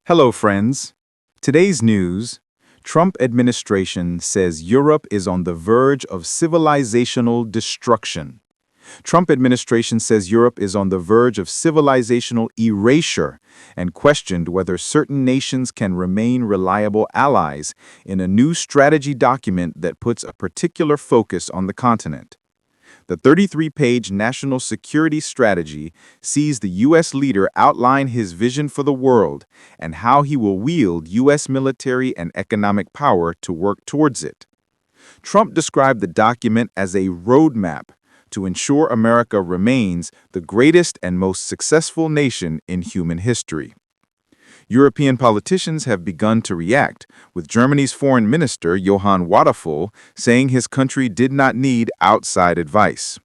Hello, friends. Today's news: Trump administration says Europe is on the verge of civilisational destruction. Trump administration says Europe is on the verge of civilisational erasure and questioned whether certain nations can remain reliable allies in a new strategy document that puts a particular focus on the continent. The 33-page national security strategy sees the U.S. leader outline his vision for the world and how he will wield U.S. military and economic power to work towards it. Trump described the document as a roadmap to ensure America remains the greatest and most successful nation in human history. European politicians have begun to react, with Germany's foreign minister Johann Wadephul saying his country did not need outside advice.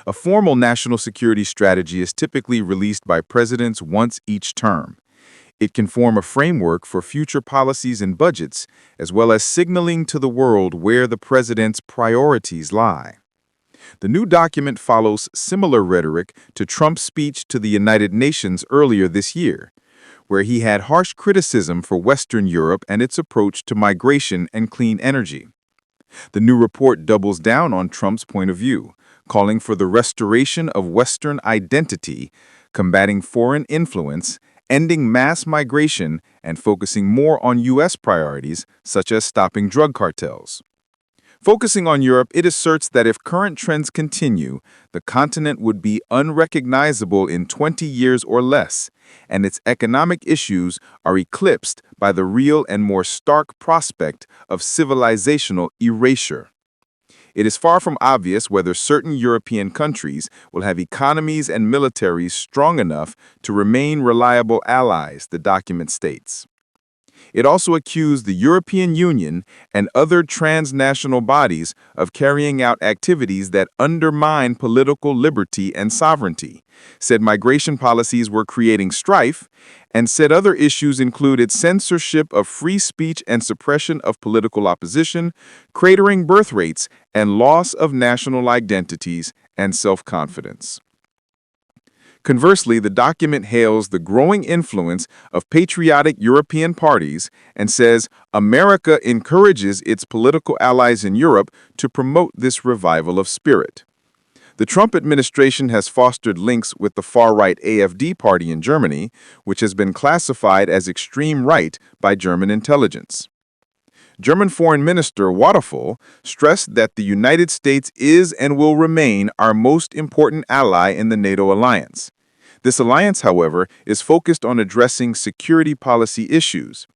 A formal national security strategy is typically released by presidents once each term. It can form a framework for future policies and budgets, as well as signaling to the world where the president's priorities lie. The new document follows similar rhetoric to Trump's speech to the United Nations earlier this year, where he had harsh criticism for Western Europe and its approach to migration and clean energy. The new report doubles down on Trump's point of view, calling for the restoration of Western identity, combating foreign influence, ending mass migration, and focusing more on U.S. priorities, such as stopping drug cartels. Focusing on Europe, it asserts that if current trends continue, the continent would be unrecognizable in 20 years or less, and its economic issues are eclipsed by the real and more stark prospect of civilisational erasure. It is far from obvious whether certain European countries will have economies and militaries strong enough to remain reliable allies, the document states. It also accused the European Union and other transnational bodies of carrying out activities that undermine political liberty and sovereignty, said migration policies were creating strife, and said other issues included censorship of free speech and suppression of political opposition, cratering birth rates, and loss of national identities and self-confidence. Conversely, the document hails the growing influence of patriotic European parties and says America encourages its political allies in Europe to promote this revival of spirit. The Trump administration has fostered links with the far-right AfD party in Germany, which has been classified as extreme right by German intelligence. German Foreign Minister Wadephul stressed that the United States is and will remain our most important ally in the NATO alliance. This alliance, however, is focused on addressing security policy issues.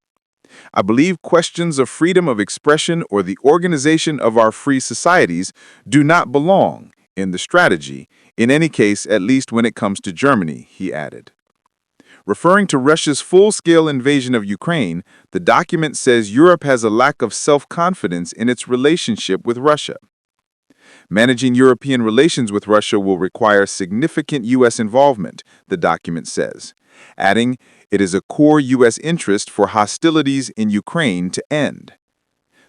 I believe questions of freedom of expression or the organization of our free societies do not belong in the strategy, in any case, at least when it comes to Germany, he added. Referring to Russia's full-scale invasion of Ukraine, the document says Europe has a lack of self-confidence in its relationship with Russia. Managing European relations with Russia will require significant U.S. involvement, the document says, adding, it is a core U.S. interest for hostilities in Ukraine to end.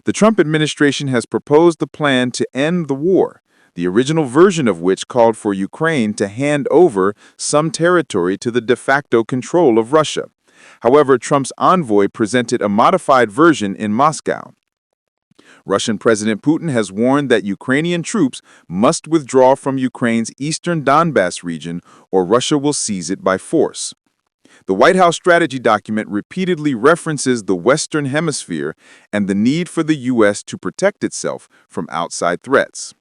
The Trump administration has proposed the plan to end the war, the original version of which called for Ukraine to hand over some territory to the de facto control of Russia. However, Trump's envoy presented a modified version in Moscow. Russian President Putin has warned that Ukrainian troops must withdraw from Ukraine's eastern Donbass region or Russia will seize it by force. The White House strategy document repeatedly references the Western Hemisphere and the need for the U.S. to protect itself from outside threats.